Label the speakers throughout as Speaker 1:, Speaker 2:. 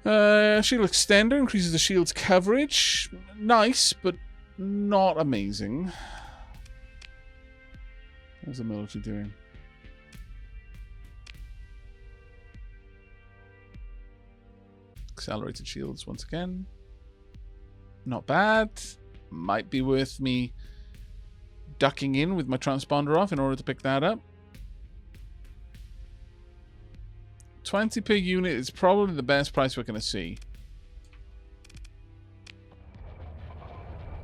Speaker 1: Shield extender increases the shield's coverage. Nice, but not amazing. What's the military doing? Accelerated shields once again. Not bad. Might be worth me ducking in with my transponder off in order to pick that up. 20 per unit is probably the best price we're going to see.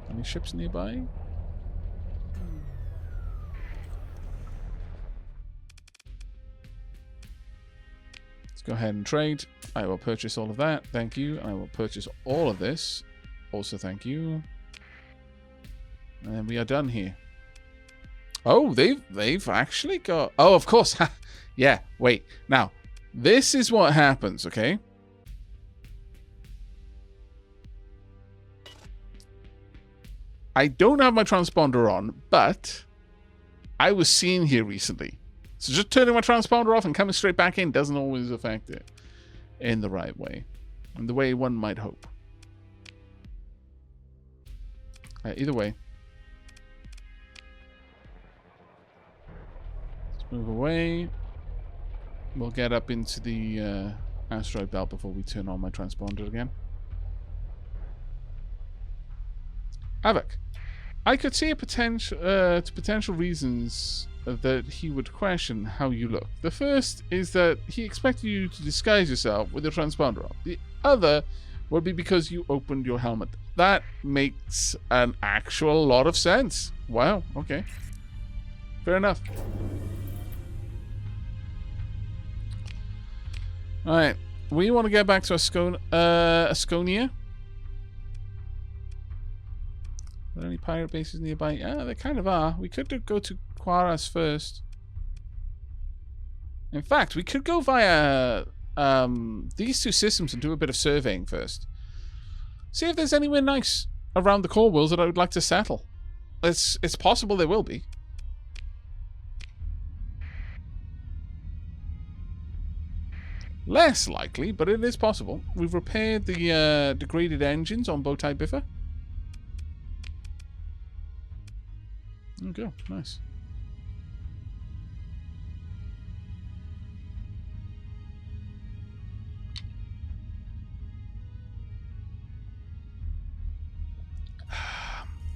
Speaker 1: Any ships nearby? Let's go ahead and trade. I will purchase all of that. Thank you. I will purchase all of this. Also, thank you. And we are done here. Oh, they've actually got... Oh, of course. Yeah, wait. Now, this is what happens, okay? I don't have my transponder on, but I was seen here recently. So just turning my transponder off and coming straight back in doesn't always affect it in the right way. In the way one might hope. Either way. Let's move away. We'll get up into the asteroid belt before we turn on my transponder again. Aavak. I could see a potential reasons that he would question how you look. The first is that he expected you to disguise yourself with your transponder on. The other would be because you opened your helmet. That makes an actual lot of sense. Wow, okay. Fair enough. Alright, we want to get back to Asconia. Are there any pirate bases nearby? Yeah, there kind of are. We could go to Quaras first. In fact, we could go via these two systems and do a bit of surveying first. See if there's anywhere nice around the core worlds that I would like to settle. It's possible there will be. Less likely, but it is possible. We've repaired the degraded engines on Bowtie Biffa. There we go. Nice.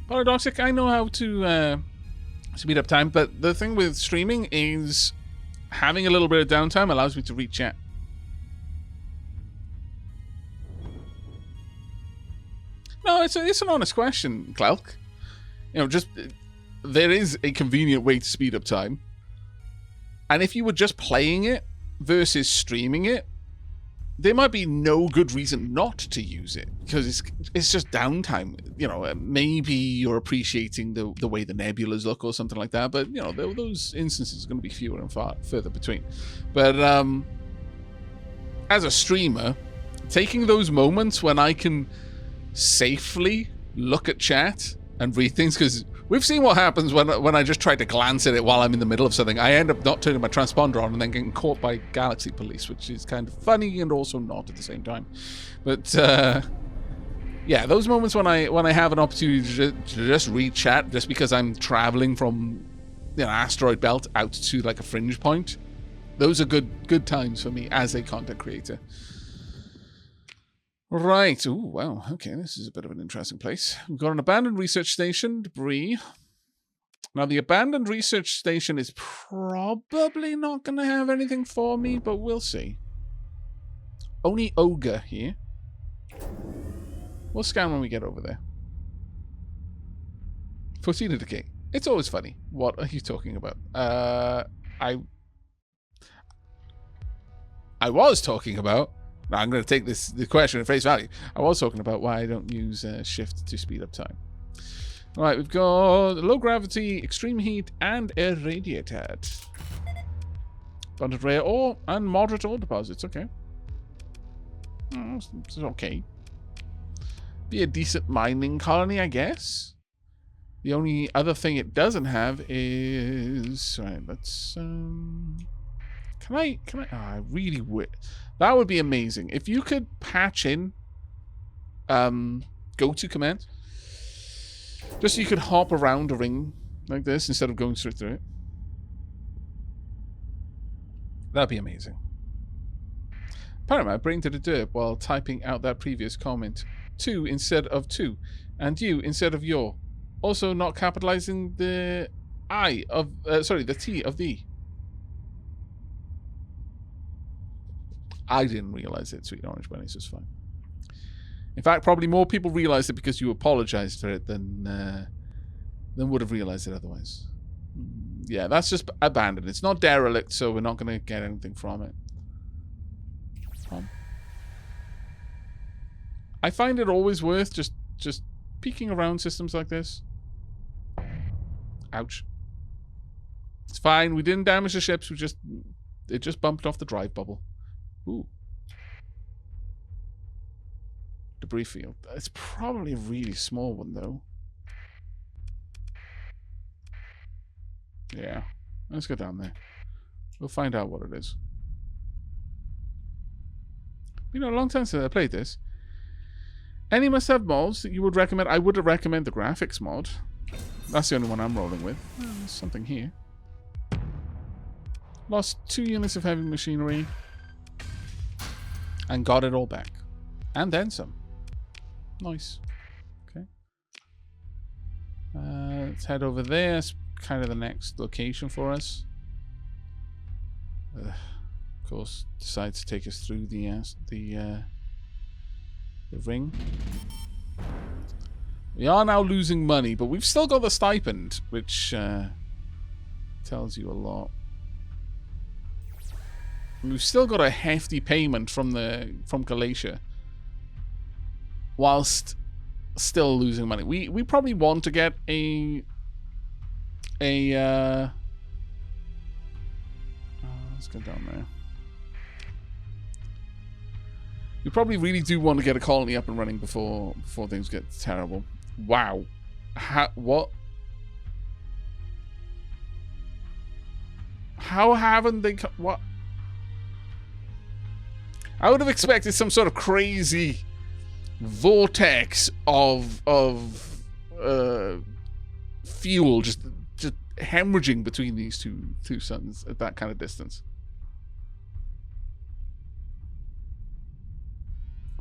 Speaker 1: Paradoxic, I know how to speed up time, but the thing with streaming is having a little bit of downtime allows me to read chat. No, it's an honest question, Clalk. You know, just there is a convenient way to speed up time. And if you were just playing it versus streaming it, there might be no good reason not to use it, because it's just downtime. You know, maybe you're appreciating the way the nebulas look or something like that, but you know, those instances are going to be fewer and far further between. But as a streamer, taking those moments when I can safely look at chat and read things, because we've seen what happens when I just try to glance at it while I'm in the middle of something. I end up not turning my transponder on and then getting caught by Galaxy Police, which is kind of funny and also not at the same time. But yeah, those moments when I have an opportunity to just read chat, just because I'm traveling from asteroid belt out to like a fringe point, those are good times for me as a content creator. Right. Oh, wow. Okay, this is a bit of an interesting place. We've got an abandoned research station, debris. Now, the abandoned research station is probably not going to have anything for me, but we'll see. Only Ogre here. We'll scan when we get over there. 14 of decay. It's always funny. What are you talking about? I was talking about... Now, I'm going to take the question at face value. I was talking about why I don't use shift to speed up time. All right, we've got low gravity, extreme heat, and irradiated. Abundant rare ore and moderate ore deposits. Okay. It's okay. Be a decent mining colony, I guess. The only other thing it doesn't have is... All right, let's... Can I? Oh, I really would. That would be amazing. If you could patch in go to command. Just so you could hop around a ring like this instead of going straight through it. That'd be amazing. Apparently my brain did it while typing out that previous comment. 2 instead of 2. And you instead of your. Also not capitalizing the I of... sorry, the T of the. I didn't realize it, Sweet Orange Bunny, so it's fine. In fact, probably more people realized it because you apologized for it than would have realized it otherwise. Yeah, that's just abandoned. It's not derelict, so we're not going to get anything from it. I find it always worth just peeking around systems like this. Ouch. It's fine. We didn't damage the ships. It just bumped off the drive bubble. Ooh. Debris field. It's probably a really small one, though. Yeah. Let's go down there. We'll find out what it is. You know, a long time since I played this. Any must-have mods that you would recommend? I would recommend the graphics mod. That's the only one I'm rolling with. Oh, there's something here. Lost 2 units of heavy machinery. And got it all back. And then some. Nice. Okay. Let's head over there. It's kind of the next location for us. Of course, decides to take us through the ring. We are now losing money, but we've still got the stipend, which tells you a lot. We've still got a hefty payment from Galatia, whilst still losing money. We probably want to get let's go down there. We probably really do want to get a colony up and running before things get terrible. Wow. What? How haven't they... What? I would have expected some sort of crazy vortex of fuel just hemorrhaging between these two suns at that kind of distance.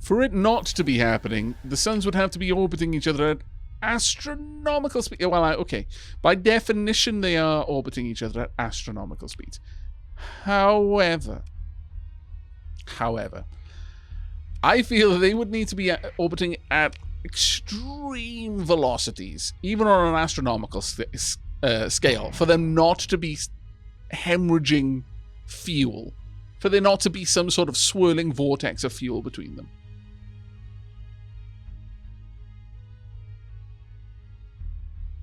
Speaker 1: For it not to be happening, the suns would have to be orbiting each other at astronomical speed. Well, okay. By definition, they are orbiting each other at astronomical speeds. However, I feel they would need to be orbiting at extreme velocities, even on an astronomical scale, for them not to be hemorrhaging fuel, for there not to be some sort of swirling vortex of fuel between them.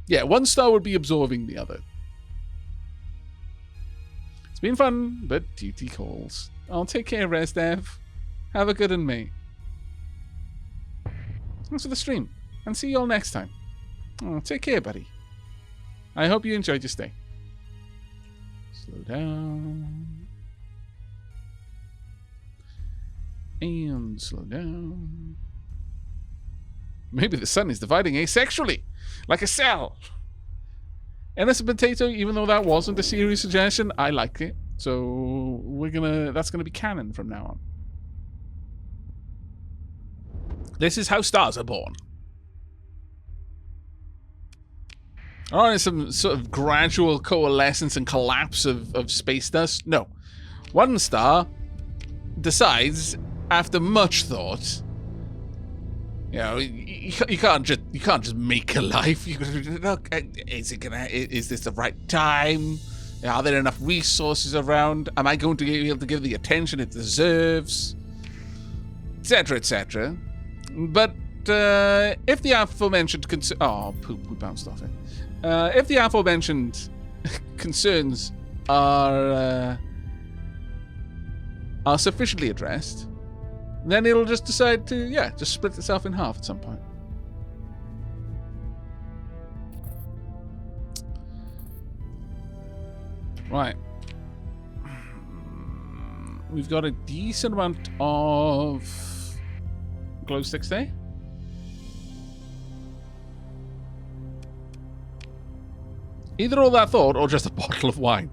Speaker 1: Yeah, one star would be absorbing the other. It's been fun, but duty calls. I'll take care, Resdev. Have a good one, mate. Thanks for the stream, and see you all next time. Oh, take care, buddy. I hope you enjoyed your stay. Slow down. And slow down. Maybe the sun is dividing asexually, like a cell. Innocent Potato, even though that wasn't a serious suggestion, I like it. So that's gonna be canon from now on. This is how stars are born. Alright, some sort of gradual coalescence and collapse of space dust. No. One star decides, after much thought, you know, you can't just make a life. You gotta look. Is this the right time? Are there enough resources around? Am I going to be able to give the attention it deserves? Etc. etc. But if the aforementioned poop bounced off it. If the aforementioned concerns are sufficiently addressed, then it'll just decide to, just split itself in half at some point. Right. We've got a decent amount of glow sticks there. Either all that thought or just a bottle of wine.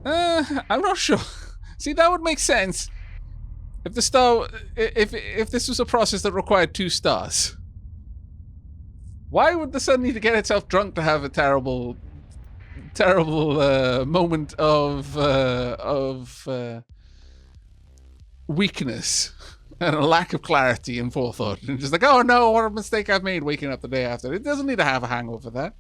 Speaker 1: I'm not sure. See, that would make sense if the star, if this was a process that required 2 stars. Why would the sun need to get itself drunk to have a terrible moment of weakness and a lack of clarity and forethought, and just like, oh no, what a mistake I've made waking up the day after. It doesn't need to have a hangover for that.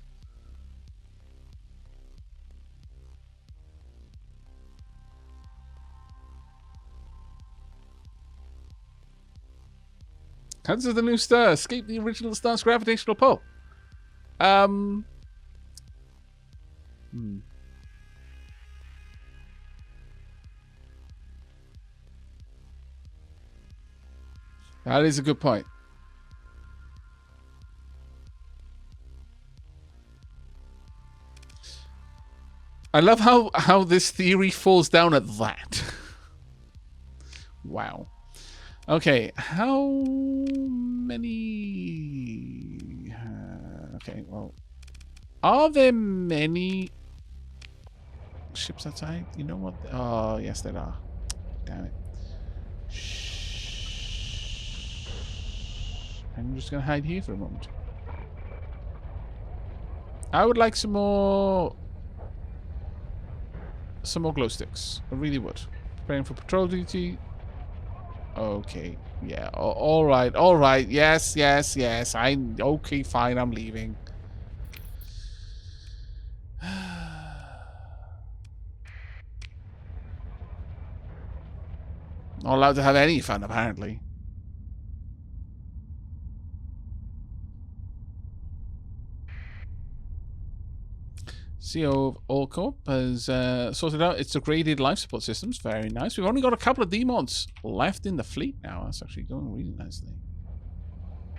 Speaker 1: How does the new star escape the original star's gravitational pull? That is a good point. I love how this theory falls down at that. Wow. Okay, how many... okay, well... Are there many ships outside? You know what? Oh, yes, there are. Damn it. Shh. I'm just going to hide here for a moment. I would like some more glow sticks. I really would. Preparing for patrol duty. Okay. Yeah. All right. All right. Yes. Yes. Yes. Okay. Fine. I'm leaving. Not allowed to have any fun, apparently. CEO of Allcorp has sorted out its degraded life support systems. Very nice. We've only got a couple of D-mods left in the fleet now. That's actually going really nicely.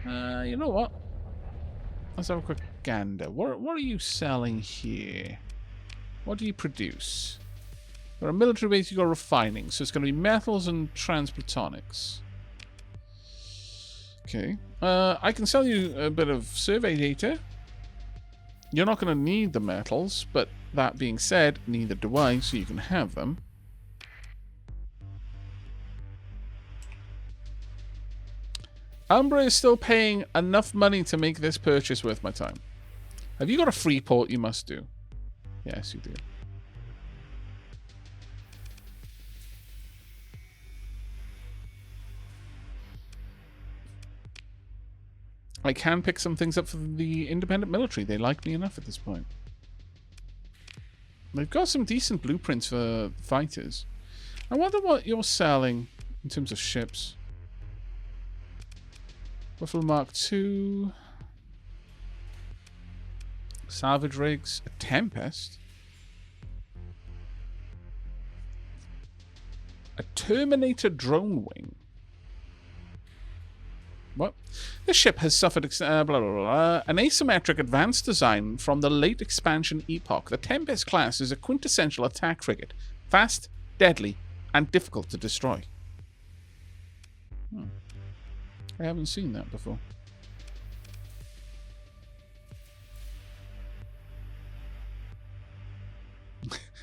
Speaker 1: You know what? Let's have a quick gander. What are you selling here? What do you produce? Got a military base, you got refining. So it's going to be metals and transplutonics. Okay. I can sell you a bit of survey data. You're not going to need the metals, but that being said, neither do I, so you can have them. Umbra is still paying enough money to make this purchase worth my time. Have you got a free port you must do? Yes, you do. I can pick some things up for the independent military. They like me enough at this point. They've got some decent blueprints for fighters. I wonder what you're selling in terms of ships. Buffalo Mark II. Salvage rigs. A Tempest. A Terminator drone wing. What? This ship has suffered blah, blah, blah, an asymmetric advanced design from the late expansion epoch. The Tempest class is a quintessential attack frigate. Fast, deadly, and difficult to destroy. I haven't seen that before.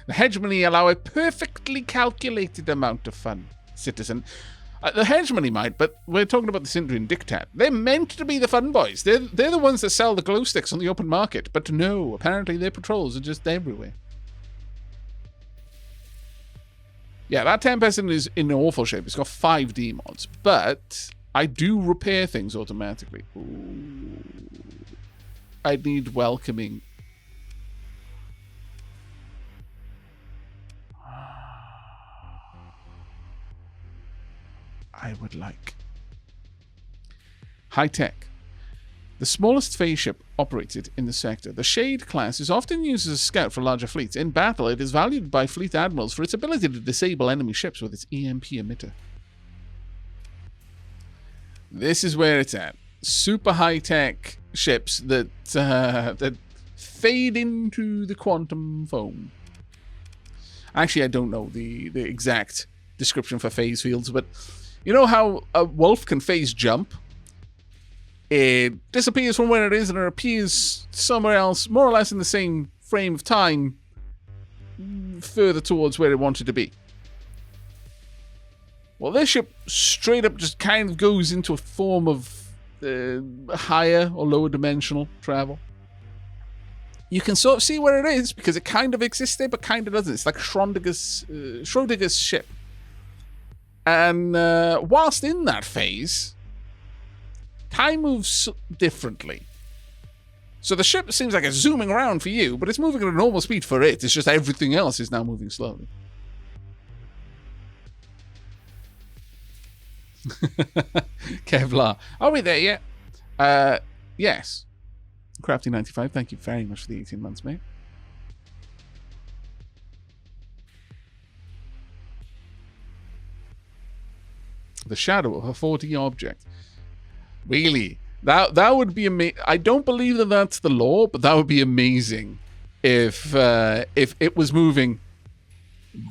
Speaker 1: The hegemony allow a perfectly calculated amount of fun, citizen. The hegemony might, but we're talking about the Syndrian Diktat. They're meant to be the fun boys. They're the ones that sell the glow sticks on the open market. But no, apparently their patrols are just everywhere. Yeah, that Tempest is in awful shape. It's got 5 D-mods. But I do repair things automatically. Ooh. I need welcoming. I would like. High tech. The smallest phase ship operated in the sector. The Shade class is often used as a scout for larger fleets. In battle, it is valued by fleet admirals for its ability to disable enemy ships with its EMP emitter. This is where it's at. Super high tech ships that that fade into the quantum foam. Actually, I don't know the exact description for phase fields, but you know how a wolf can phase jump? It disappears from where it is and it appears somewhere else, more or less in the same frame of time, further towards where it wanted to be. Well, this ship straight up just kind of goes into a form of higher or lower dimensional travel. You can sort of see where it is because it kind of exists there, but kind of doesn't. It's like Schrodinger's ship. And whilst in that phase, time moves differently. So the ship seems like it's zooming around for you, but it's moving at a normal speed for it. It's just everything else is now moving slowly. Kevlar. Are we there yet? Yes. Crafty95, thank you very much for the 18 months, mate. The shadow of a 4D object. Really? That would be amazing. I don't believe that that's the law, but that would be amazing if it was moving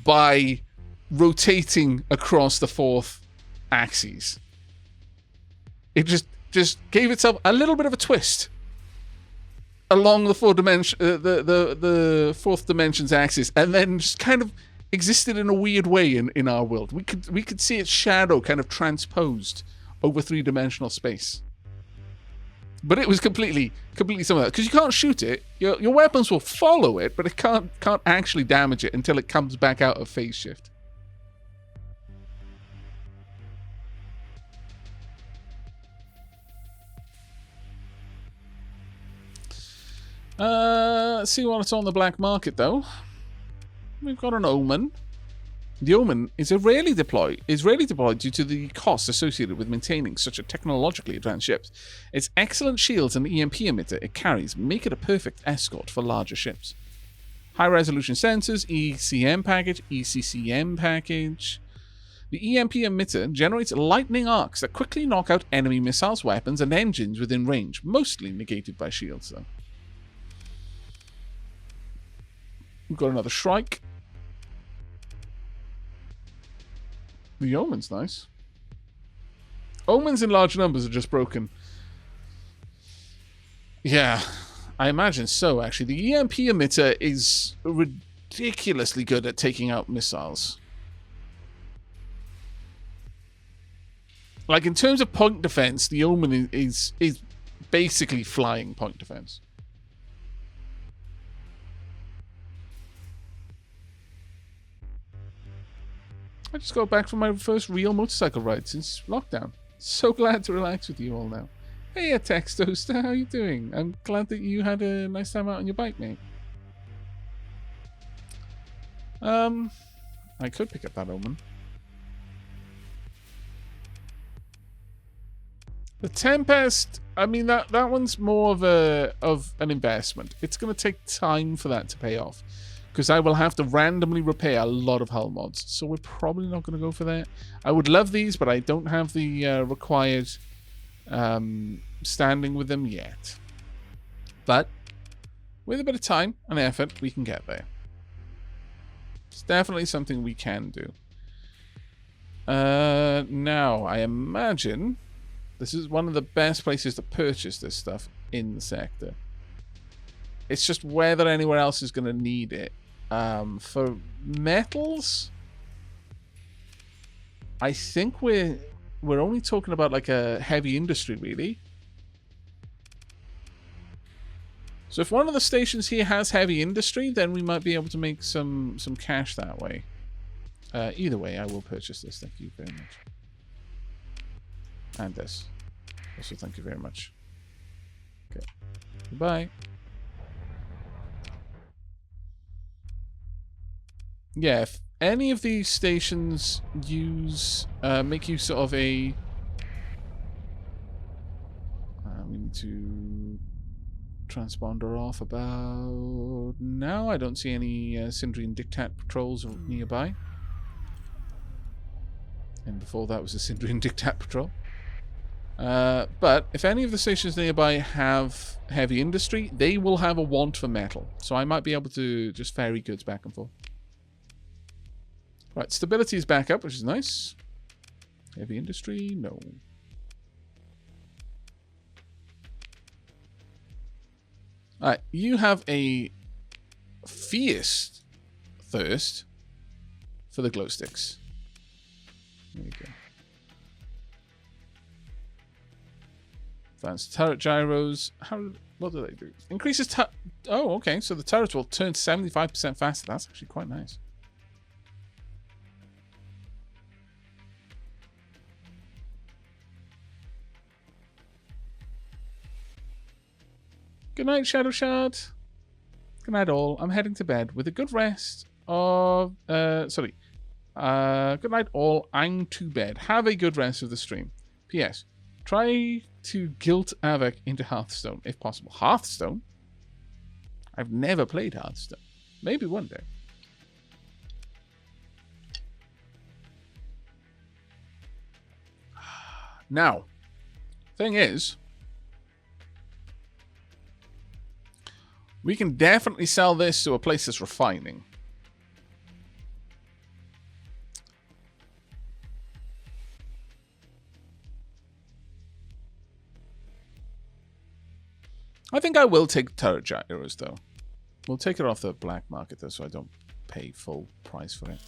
Speaker 1: by rotating across the fourth axes. It just gave itself a little bit of a twist along the the fourth dimension's axis, and then just kind of existed in a weird way in our world. We could see its shadow kind of transposed over three-dimensional space. But it was completely something because you can't shoot it. Your weapons will follow it, but it can't actually damage it until it comes back out of phase shift. Let's see what's on the black market though. We've got an Omen. The Omen is rarely deployed due to the costs associated with maintaining such a technologically advanced ship. Its excellent shields and EMP emitter it carries make it a perfect escort for larger ships. High-resolution sensors, ECM package. The EMP emitter generates lightning arcs that quickly knock out enemy missiles, weapons, and engines within range, mostly negated by shields, though. We've got another Shrike. The Omen's nice. Omens in large numbers are just broken. Yeah, I imagine so, actually. The EMP emitter is ridiculously good at taking out missiles. Like, in terms of point defense, the Omen is basically flying point defense. I just got back from my first real motorcycle ride since lockdown. So glad to relax with you all now. Hey, Text Toaster, how you doing? I'm glad that you had a nice time out on your bike, mate. I could pick up that Omen. The Tempest, I mean, that one's more of an investment. It's going to take time for that to pay off. Because I will have to randomly repair a lot of hull mods. So we're probably not going to go for that. I would love these, but I don't have the required standing with them yet. But with a bit of time and effort, we can get there. It's definitely something we can do. Now, I imagine this is one of the best places to purchase this stuff in the sector. It's just whether anywhere else is going to need it. For metals, I think we're only talking about like a heavy industry, really. So if one of the stations here has heavy industry, then we might be able to make some cash that way. Either way, I will purchase this. Thank you very much. And this. Also, thank you very much. Okay. Goodbye. Yeah, if any of these stations make use of a... we need to transponder off about now. I don't see any Syndrian Dictat patrols nearby. And before that was a Syndrian Dictat patrol. But if any of the stations nearby have heavy industry, they will have a want for metal. So I might be able to just ferry goods back and forth. Right, stability is back up, which is nice. Heavy industry, no. Alright, you have a fierce thirst for the glow sticks. There you go. Advanced turret gyros. What do they do? Increases oh, okay. So the turrets will turn 75% faster. That's actually quite nice. Good night, Shadow Shard. Good night, all. I'm heading to bed with a good rest of... good night, all. I'm to bed. Have a good rest of the stream. P.S. Try to guilt Aavak into Hearthstone, if possible. Hearthstone? I've never played Hearthstone. Maybe one day. Now, thing is, we can definitely sell this to a place that's refining. I think I will take turret gyros, though. We'll take it off the black market, though, so I don't pay full price for it.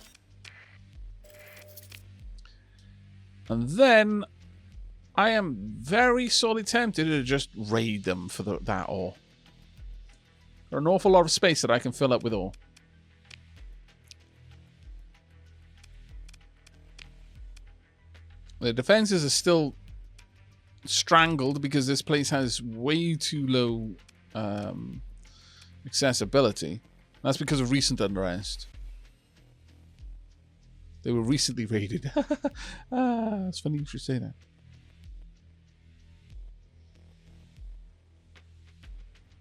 Speaker 1: And then I am very sorely tempted to just raid them for that ore. There's an awful lot of space that I can fill up with ore. The defenses are still strangled because this place has way too low accessibility. That's because of recent unrest. They were recently raided. It's funny you should say that.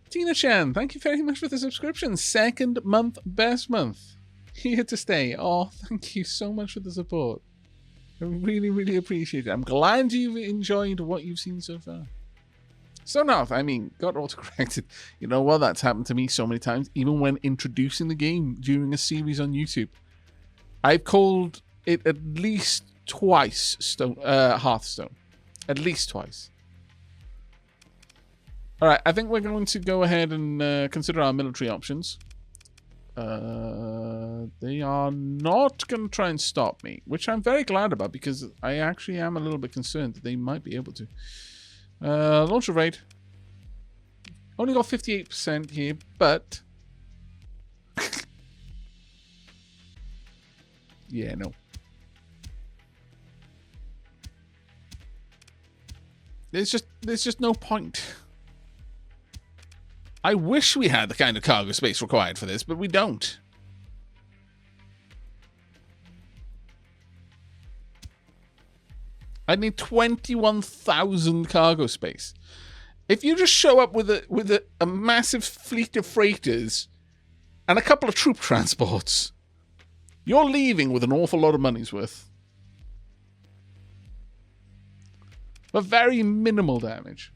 Speaker 1: Tina Chan, thank you very much for the subscription. Second month, best month. Here to stay. Oh, thank you so much for the support. I really, really appreciate it. I'm glad you've enjoyed what you've seen so far. So now, I mean, got autocorrected. You know what? That's happened to me so many times, even when introducing the game during a series on YouTube. I've called it at least twice Hearthstone. At least twice. Alright, I think we're going to go ahead and consider our military options. They are not going to try and stop me, which I'm very glad about because I actually am a little bit concerned that they might be able to. Launch a raid. Only got 58% here, but... yeah, no. There's just no point. I wish we had the kind of cargo space required for this, but we don't. I need 21,000 cargo space. If you just show up with a massive fleet of freighters and a couple of troop transports, you're leaving with an awful lot of money's worth. But very minimal damage.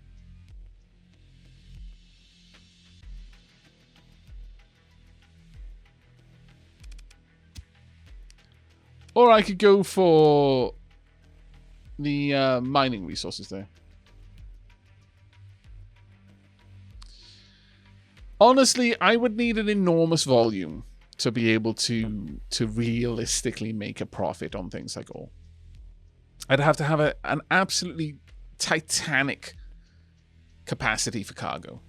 Speaker 1: Or I could go for the mining resources there. Honestly, I would need an enormous volume to be able to realistically make a profit on things like ore. I'd have to have an absolutely titanic capacity for cargo.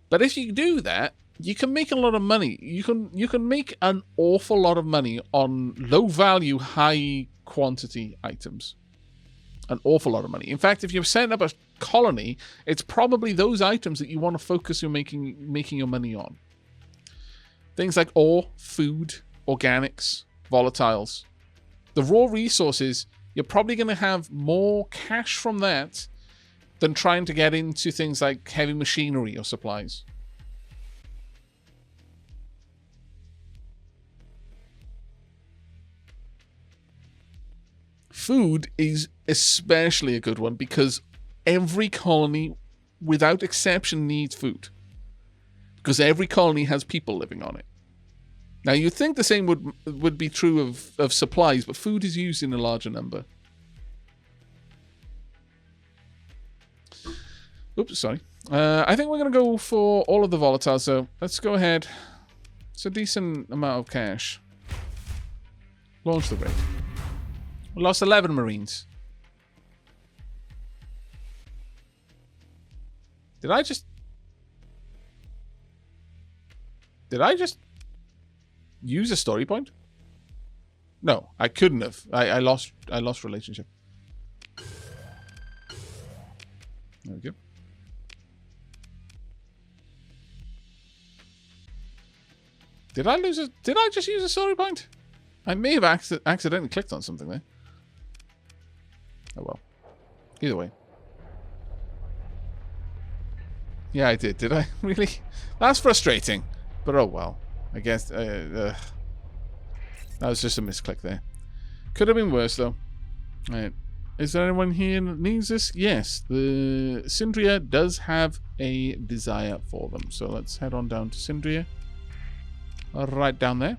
Speaker 1: But if you do that, you can make a lot of money. You can make an awful lot of money on low value, high quantity items. An awful lot of money. In fact, if you're setting up a colony, it's probably those items that you want to focus your making your money on. Things like ore, food, organics, volatiles. The raw resources, you're probably going to have more cash from that than trying to get into things like heavy machinery or supplies. Food is especially a good one because every colony, without exception, needs food. Because every colony has people living on it. Now, you'd think the same would be true of supplies, but food is used in a larger number. Oops, sorry. I think we're going to go for all of the volatiles, so let's go ahead. It's a decent amount of cash. Launch the raid. We lost 11 Marines. Did I just use a story point? No, I couldn't have. I lost relationship. There we go. Did I just use a story point? I may have accidentally clicked on something there. Oh well. Either way. Yeah, I did. Did I? Really? That's frustrating. But oh well. I guess that was just a misclick there. Could have been worse though. Right. Is there anyone here that needs this? Yes. The Syndria does have a desire for them. So let's head on down to Syndria. Right down there.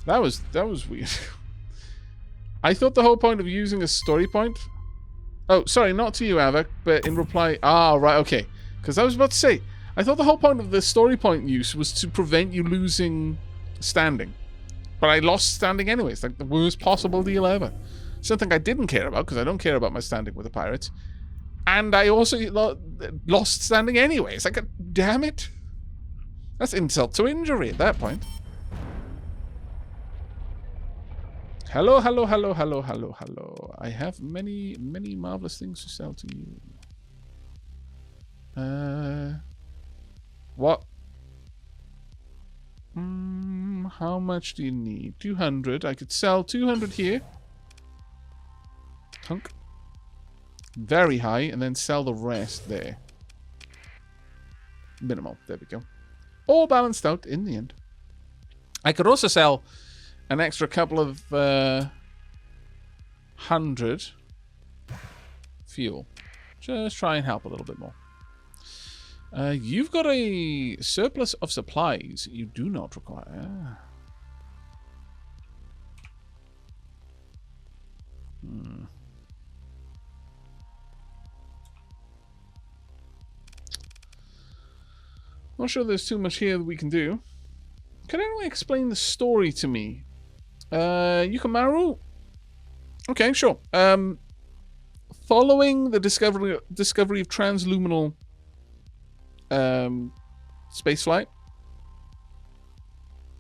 Speaker 1: That was weird. I thought the whole point of using a story point... Oh, sorry, not to you, Aavak, but in reply... Ah, right, okay. Because I was about to say, I thought the whole point of the story point use was to prevent you losing standing. But I lost standing anyway. It's like the worst possible deal ever. Something I didn't care about, because I don't care about my standing with the pirates. And I also lost standing anyway. It's like, damn it. That's insult to injury at that point. Hello, hello, hello, hello, hello, hello. I have many, many marvelous things to sell to you. What? How much do you need? 200. I could sell 200 here. Hunk. Very high, and then sell the rest there. Minimal. There we go. All balanced out in the end. I could also sell an extra couple of 100 fuel. Just try and help a little bit more. You've got a surplus of supplies you do not require. Not sure there's too much here that we can do. Can anyone explain the story to me? Yukimaru? Okay, sure. Following the discovery of transluminal spaceflight,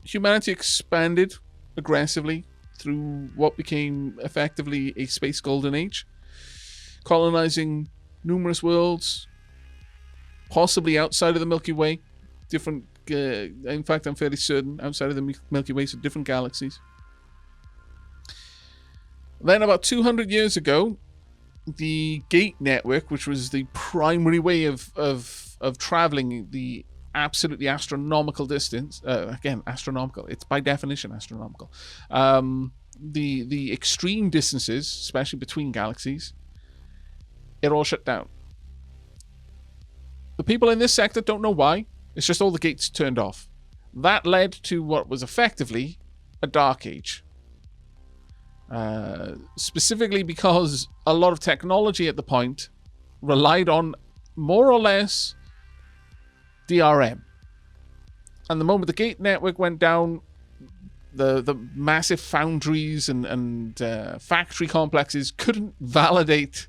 Speaker 1: humanity expanded aggressively through what became effectively a space golden age, colonizing numerous worlds, possibly outside of the Milky Way. Different, in fact, I'm fairly certain outside of the Milky Way, so different galaxies. Then about 200 years ago, the Gate Network, which was the primary way of traveling the absolutely astronomical distance, again, astronomical, it's by definition astronomical, the extreme distances, especially between galaxies, it all shut down. The people in this sector don't know why. It's just all the gates turned off. That led to what was effectively a dark age. Specifically because a lot of technology at the point relied on more or less DRM. And the moment the Gate Network went down, the massive foundries and factory complexes couldn't validate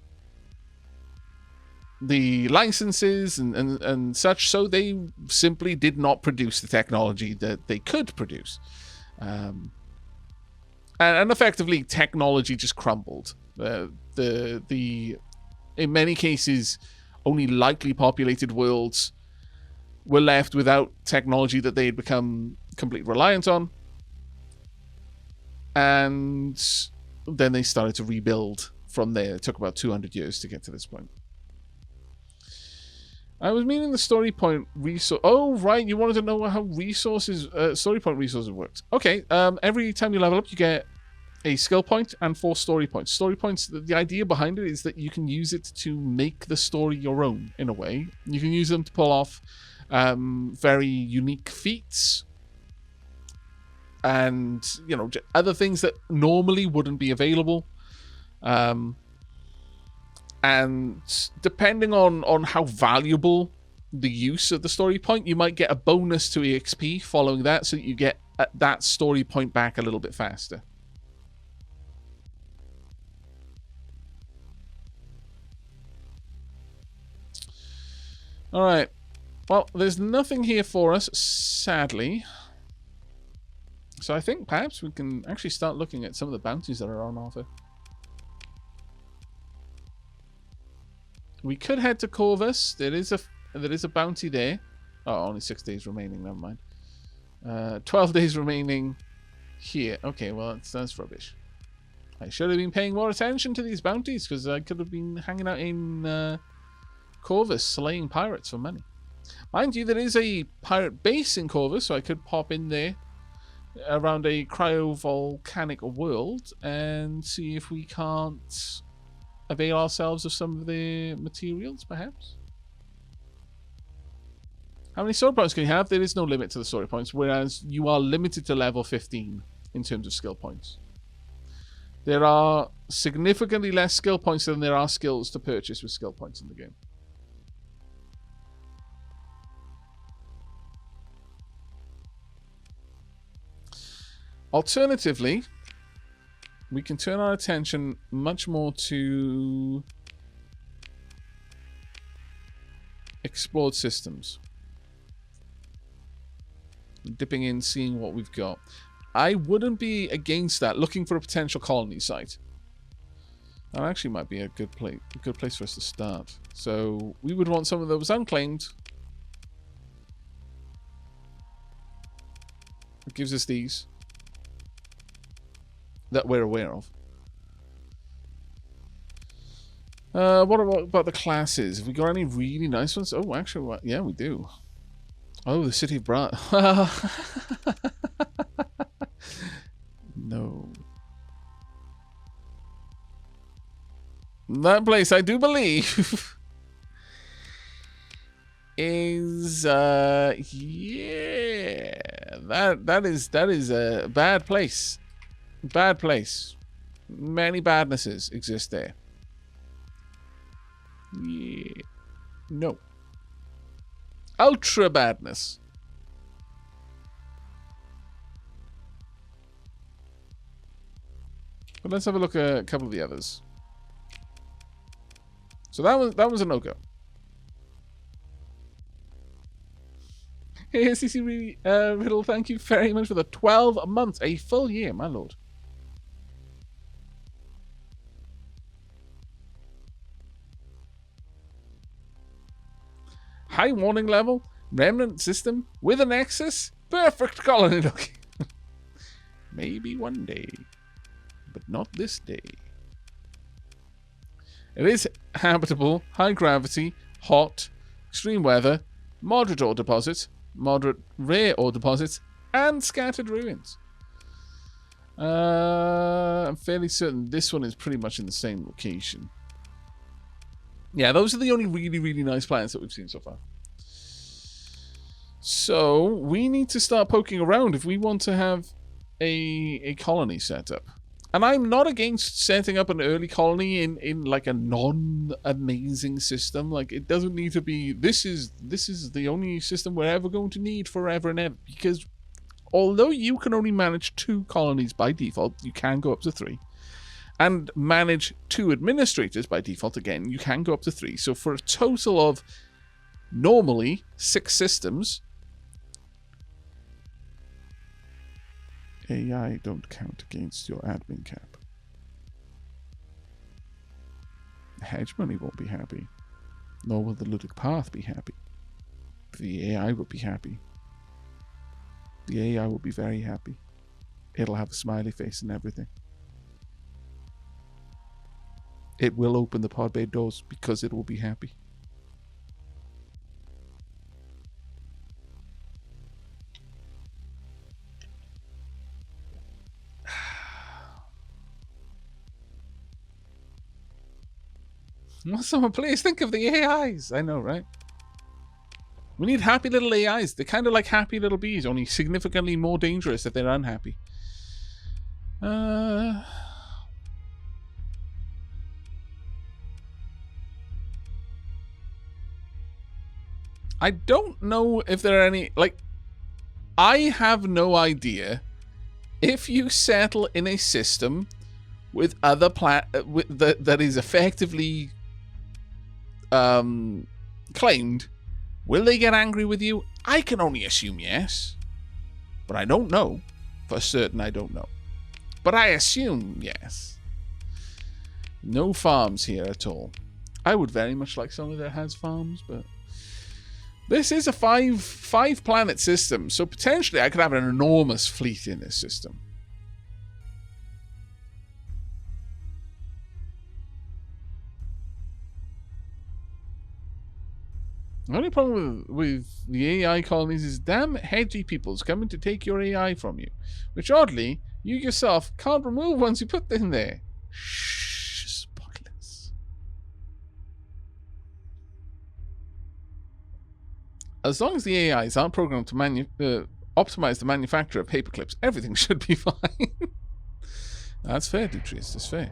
Speaker 1: the licenses and such, so they simply did not produce the technology that they could produce. And effectively, technology just crumbled. In many cases, only lightly populated worlds were left without technology that they had become completely reliant on. And then they started to rebuild from there. It took about 200 years to get to this point. I was meaning the story point resource. Oh, right. You wanted to know how resources, story point resources works. Okay. Every time you level up, you get a skill point and 4 story points. Story points, the idea behind it is that you can use it to make the story your own, in a way. You can use them to pull off very unique feats and, you know, other things that normally wouldn't be available. And depending on how valuable the use of the story point, you might get a bonus to EXP following that, so that you get that story point back a little bit faster. All right. Well, there's nothing here for us, sadly. So I think perhaps we can actually start looking at some of the bounties that are on offer. We could head to Corvus. There is a bounty there. Oh, only 6 days remaining. Never mind. 12 days remaining here. Okay, well, that's rubbish. I should have been paying more attention to these bounties, because I could have been hanging out in Corvus slaying pirates for money. Mind you, there is a pirate base in Corvus, so I could pop in there around a cryovolcanic world and see if we can't avail ourselves of some of the materials, perhaps. How many story points can you have? There is no limit to the story points, whereas you are limited to level 15 in terms of skill points. There are significantly less skill points than there are skills to purchase with skill points in the game. Alternatively, we can turn our attention much more to explored systems. Dipping in, seeing what we've got. I wouldn't be against that, looking for a potential colony site. That actually might be a good place for us to start. So we would want some of those unclaimed. It gives us these that we're aware of. What about the classes? Have we got any really nice ones? Oh, actually, yeah, we do. Oh, the City of Brat. No. That place, I do believe, is yeah, that is a bad place. Bad place. Many badnesses exist there. Yeah. No. Ultra badness. But let's have a look at a couple of the others. So that was a no-go. Hey, CC Riddle, thank you very much for the 12 months. A full year, my lord. High warning level, remnant system with a nexus, perfect colony looking. Maybe one day, but not this day. It is habitable, high gravity, hot, extreme weather, moderate ore deposits, moderate rare ore deposits, and scattered ruins. I'm fairly certain this one is pretty much in the same location. Yeah, those are the only really, really nice planets that we've seen so far. So, we need to start poking around if we want to have a colony set up. And I'm not against setting up an early colony in like a non-amazing system. Like, it doesn't need to be, this is the only system we're ever going to need forever and ever. Because although you can only manage 2 colonies by default, you can go up to 3. And manage 2 administrators by default, again, you can go up to 3. So for a total of normally 6 systems, AI don't count against your admin cap. Hedge money won't be happy, nor will the Ludic Path be happy. The AI will be happy. The AI will be very happy. It'll have a smiley face and everything. It will open the pod bay doors because it will be happy. Well, someone please think of the AIs. I know, right? We need happy little AIs. They're kind of like happy little bees, only significantly more dangerous if they're unhappy. I don't know if there are any... Like, I have no idea if you settle in a system with other that is effectively claimed, will they get angry with you? I can only assume yes, but I don't know for certain. I don't know, but I assume yes. No farms here at all. I would very much like somewhere that has farms, but this is a five planet system, so potentially I could have an enormous fleet in this system. The only problem with the AI colonies is damn hedgy peoples coming to take your AI from you, which oddly, you yourself can't remove once you put them there. Shh, spoilers. As long as the AIs aren't programmed to optimize the manufacture of paperclips, everything should be fine. That's fair, Demetrius, that's fair.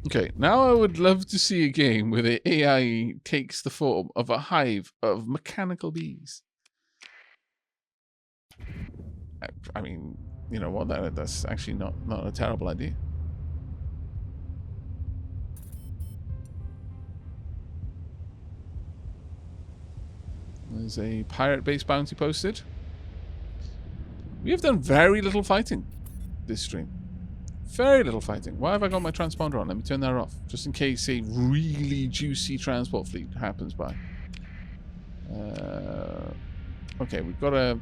Speaker 1: Okay, now I would love to see a game where the AI takes the form of a hive of mechanical bees. I mean, you know what? That's actually not a terrible idea. There's a pirate base bounty posted. We have done very little fighting this stream. Very little fighting. Why have I got my transponder on? Let me turn that off. Just in case a really juicy transport fleet happens by. Okay, we've got to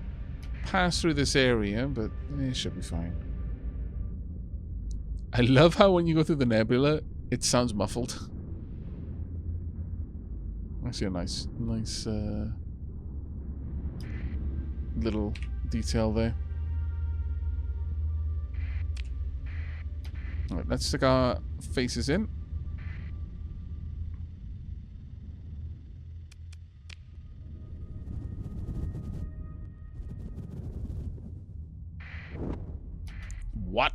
Speaker 1: pass through this area, but it should be fine. I love how when you go through the nebula, it sounds muffled. I see a nice little detail there. All right, let's stick our faces in. What?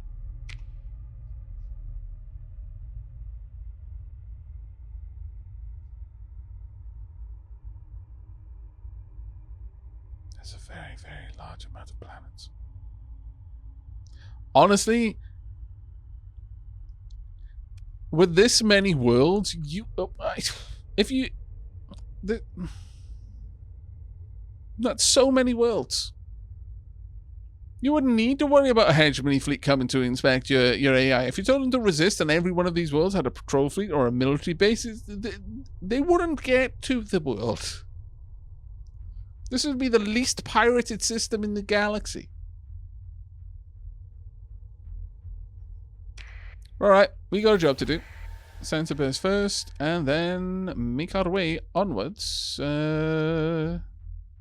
Speaker 1: There's a very, very large amount of planets. Honestly, with this many worlds, that's so many worlds. You wouldn't need to worry about a hegemony fleet coming to inspect your AI. If you told them to resist and every one of these worlds had a patrol fleet or a military base, they wouldn't get to the world. This would be the least pirated system in the galaxy. Alright, we got a job to do. Sensor burst first, and then make our way onwards.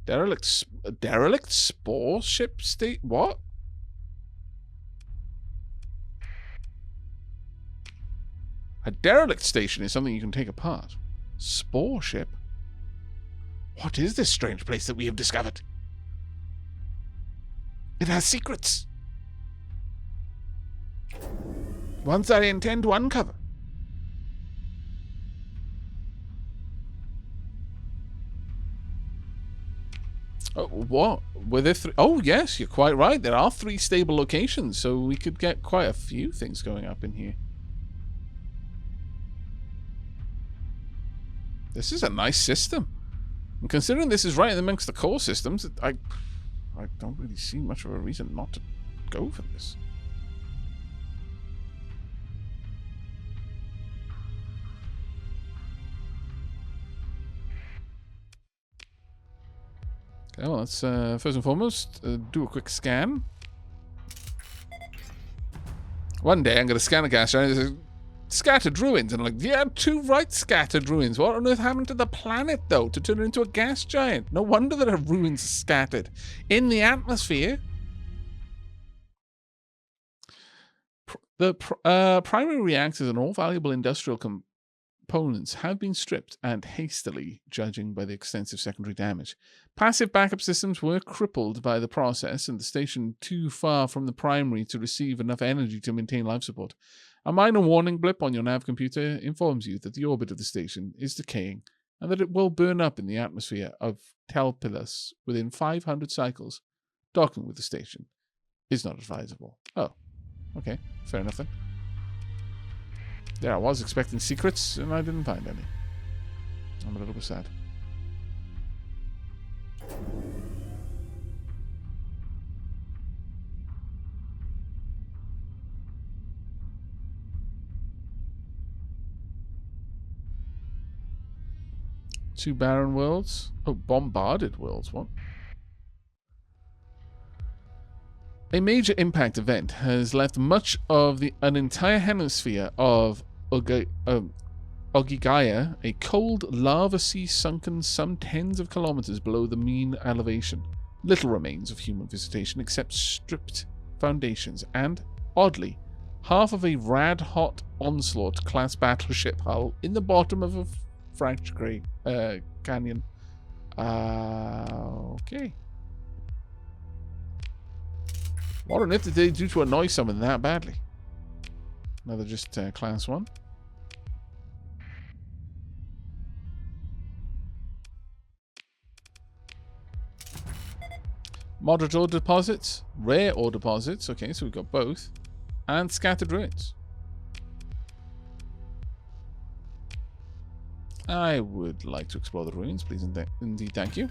Speaker 1: Derelict spore ship state? What? A derelict station is something you can take apart. Spore ship? What is this strange place that we have discovered? It has secrets. Ones I intend to uncover. Oh, what? Were there three? Oh, yes, you're quite right. There are 3 stable locations, so we could get quite a few things going up in here. This is a nice system. And considering this is right amongst the core systems, I don't really see much of a reason not to go for this. Okay, well, let's first and foremost do a quick scan. One day I'm going to scan a gas giant. scattered ruins. And I'm like, yeah, too right, scattered ruins. What on earth happened to the planet, though, to turn it into a gas giant? No wonder there are ruins scattered in the atmosphere. The primary reactors and all valuable industrial components have been stripped and hastily, judging by the extensive secondary damage. Passive backup systems were crippled by the process, and the station too far from the primary to receive enough energy to maintain life support. A minor warning blip on your nav computer informs you that the orbit of the station is decaying and that it will burn up in the atmosphere of Telpilus within 500 cycles. Docking with the station is not advisable. Oh, okay. Fair enough then. There I was expecting secrets and I didn't find any. I'm a little bit sad. Two barren worlds? Oh, bombarded worlds. What? A major impact event has left much of an entire hemisphere of Ogigaya, a cold lava sea sunken some tens of kilometers below the mean elevation. Little remains of human visitation except stripped foundations and, oddly, half of a rad-hot Onslaught-class battleship hull in the bottom of a fractured canyon. Okay. What on earth did they do to annoy someone that badly? Another just class 1. Moderate ore deposits, rare ore deposits. Okay, so we've got both. And scattered ruins. I would like to explore the ruins, please. Indeed, thank you.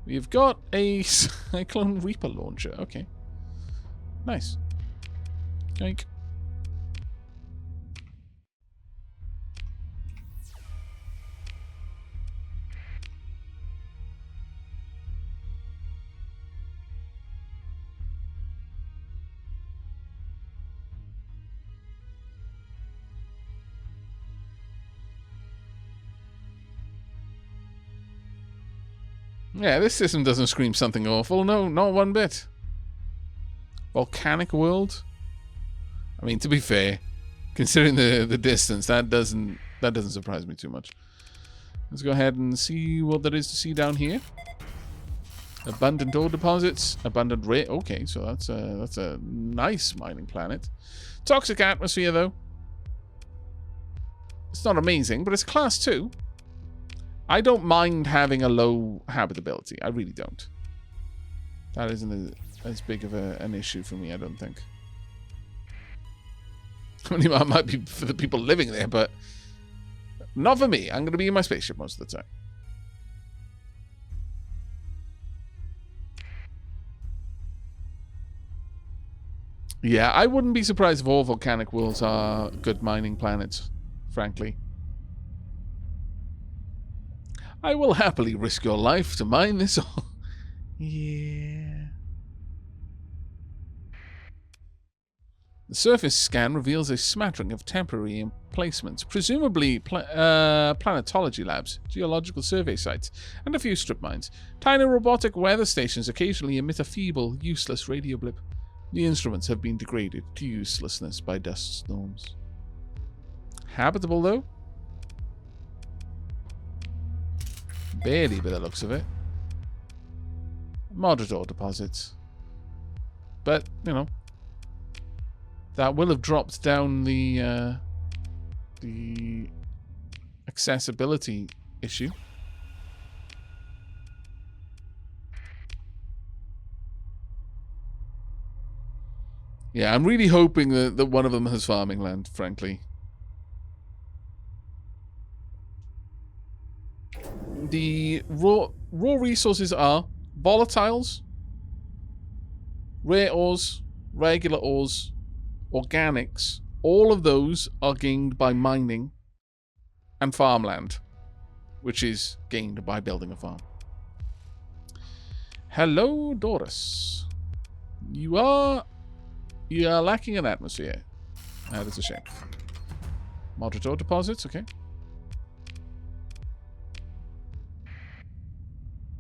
Speaker 1: We've got a Cyclone Reaper launcher. Okay. Nice. Yoink. Yeah, this system doesn't scream something awful. No, not one bit. Volcanic world. I mean, to be fair, considering the distance, that doesn't surprise me too much. Let's go ahead and see what there is to see down here. Abundant ore deposits, abundant rare. Okay, so that's a nice mining planet. Toxic atmosphere though. It's not amazing, but it's class 2. I don't mind having a low habitability. I really don't. That isn't as big of an issue for me, I don't think. I mean, it might be for the people living there, but not for me. I'm going to be in my spaceship most of the time. Yeah, I wouldn't be surprised if all volcanic worlds are good mining planets, frankly. I will happily risk your life to mine this all. Yeah. The surface scan reveals a smattering of temporary emplacements, presumably planetology labs, geological survey sites, and a few strip mines. Tiny robotic weather stations occasionally emit a feeble, useless radio blip. The instruments have been degraded to uselessness by dust storms. Habitable, though? Barely by the looks of it. Moderate ore deposits. But, you know, that will have dropped down the accessibility issue. Yeah, I'm really hoping that one of them has farming land, frankly. The raw resources are volatiles, rare ores, regular ores, organics. All of those are gained by mining, and farmland, which is gained by building a farm. Hello, Doris. You are lacking an atmosphere. That is a shame. Moderate ore deposits, okay.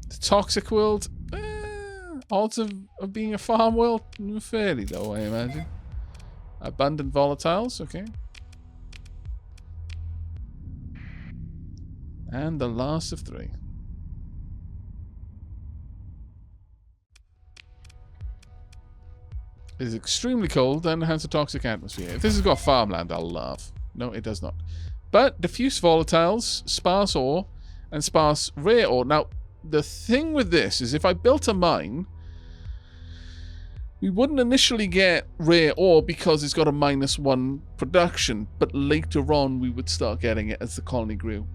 Speaker 1: The toxic world, odds of being a farm world, fairly low, I imagine. Abundant volatiles, okay. And the last of 3. It is extremely cold and has a toxic atmosphere. If this has got farmland, I'll laugh. No, it does not. But diffuse volatiles, sparse ore, and sparse rare ore. Now, the thing with this is if I built a mine, we wouldn't initially get rare ore because it's got a -1 production, but later on we would start getting it as the colony grew.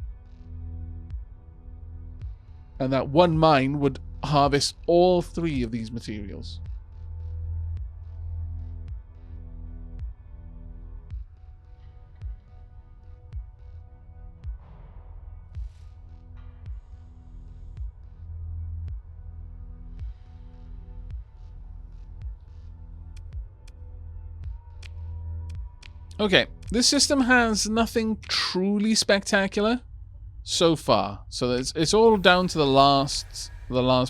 Speaker 1: And that one mine would harvest all 3 of these materials. Okay, this system has nothing truly spectacular so far. So it's all down to the last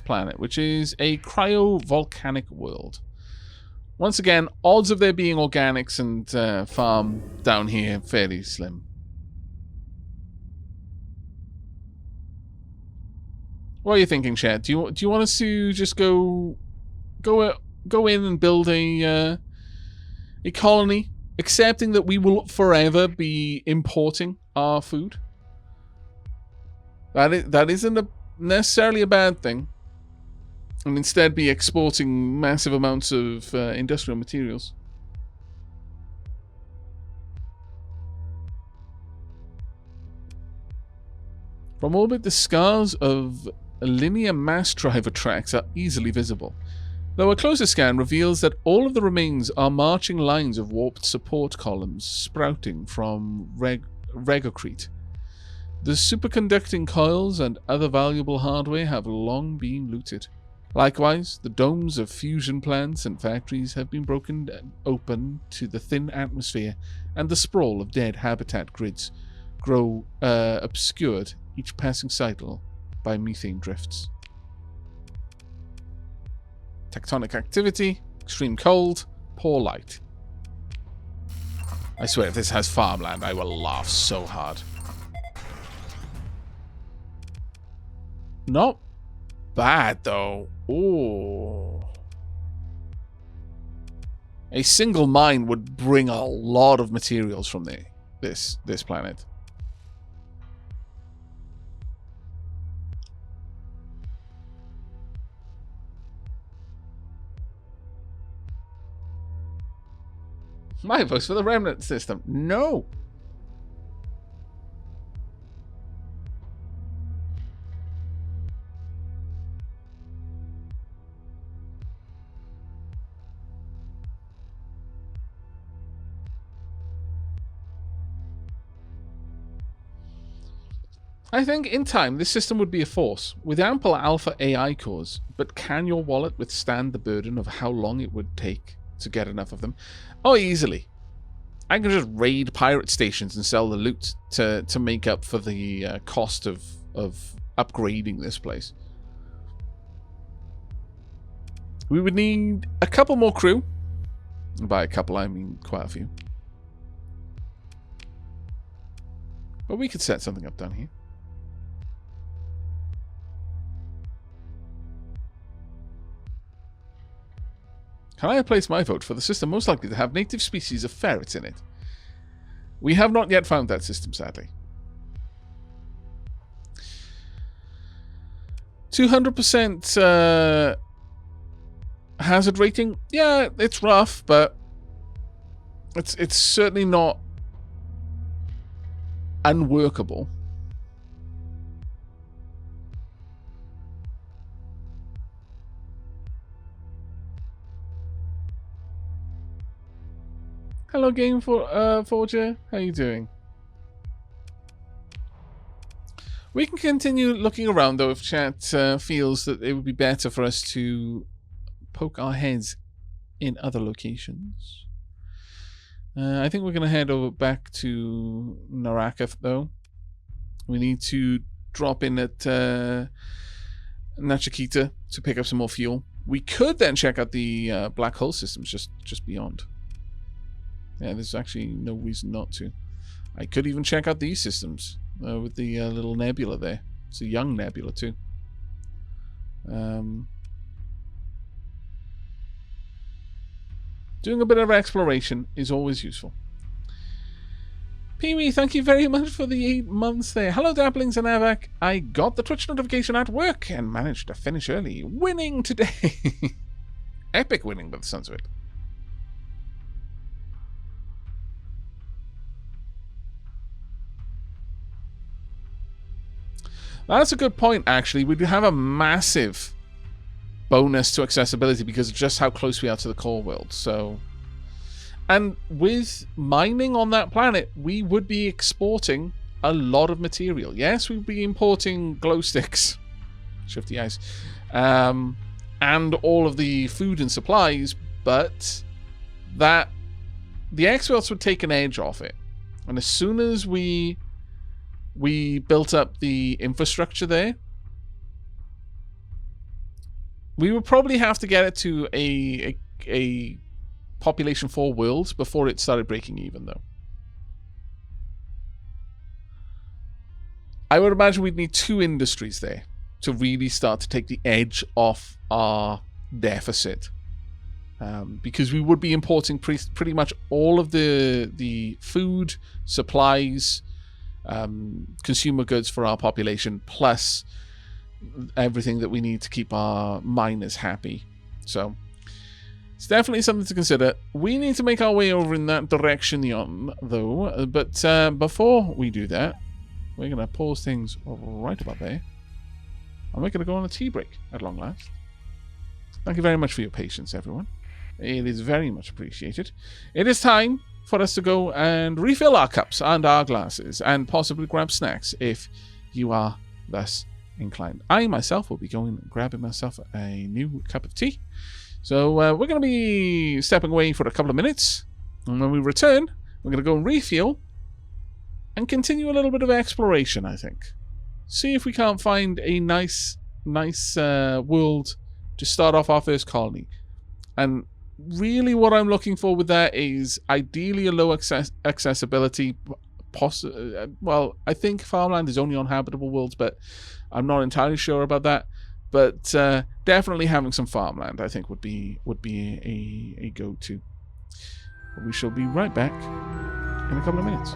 Speaker 1: planet, which is a cryovolcanic world. Once again, odds of there being organics and farm down here fairly slim. What are you thinking, Chad? Do you want us to just go in and build a colony? Accepting that we will forever be importing our food. That isn't necessarily a bad thing. And instead be exporting massive amounts of industrial materials. From orbit, the scars of linear mass driver tracks are easily visible. Though a closer scan reveals that all of the remains are marching lines of warped support columns sprouting from regocrete. The superconducting coils and other valuable hardware have long been looted. Likewise, the domes of fusion plants and factories have been broken open to the thin atmosphere, and the sprawl of dead habitat grids grow obscured each passing cycle by methane drifts. Tectonic activity, extreme cold, poor light. I swear, if this has farmland, I will laugh so hard. Not bad, though. Ooh. A single mine would bring a lot of materials from this planet. My vote's for the remnant system. No. I think in time this system would be a force with ample alpha AI cores, but can your wallet withstand the burden of how long it would take to get enough of them? Oh, easily. I can just raid pirate stations and sell the loot to make up for the cost of upgrading this place. We would need a couple more crew. And by a couple, I mean quite a few. But we could set something up down here. Can I place my vote for the system most likely to have native species of ferrets in it? We have not yet found that system, sadly. 200% hazard rating? Yeah, it's rough, but it's certainly not unworkable. Hello, Game Forger. How you doing? We can continue looking around, though, if chat feels that it would be better for us to poke our heads in other locations. I think we're going to head over back to Naraka, though. We need to drop in at Nachikita to pick up some more fuel. We could then check out the black hole systems just beyond. Yeah, there's actually no reason not to. I could even check out these systems with the little nebula there. It's a young nebula too. Doing a bit of exploration is always useful. Pee-wee, thank you very much for the 8 months there. Hello, Dabblings and Aavak. I got the Twitch notification at work and managed to finish early. Winning today. Epic winning by the sounds of it. That's a good point, actually. We do have a massive bonus to accessibility because of just how close we are to the core world. So, and with mining on that planet, we would be exporting a lot of material. Yes, we'd be importing glow sticks, shifty eyes, and all of the food and supplies, but that the exports would take an edge off it. And as soon as we built up the infrastructure there, we would probably have to get it to a population 4 world before it started breaking even, though. I would imagine we'd need 2 industries there to really start to take the edge off our deficit. Because we would be importing pretty much all of the food, supplies, consumer goods for our population, plus everything that we need to keep our miners happy. So it's definitely something to consider. We need to make our way over in that direction, though. But before we do that, we're going to pause things right about there. And we're going to go on a tea break at long last. Thank you very much for your patience, everyone. It is very much appreciated. It is time for us to go and refill our cups and our glasses and possibly grab snacks if you are thus inclined. I myself will be going and grabbing myself a new cup of tea. So we're going to be stepping away for a couple of minutes. And when we return, we're going to go and refuel and continue a little bit of exploration, I think. See if we can't find a nice world to start off our first colony. And really what I'm looking for with that is ideally a low accessibility. Well, I think farmland is only on habitable worlds, but I'm not entirely sure about that. But definitely having some farmland, I think, would be a go-to. We shall be right back in a couple of minutes.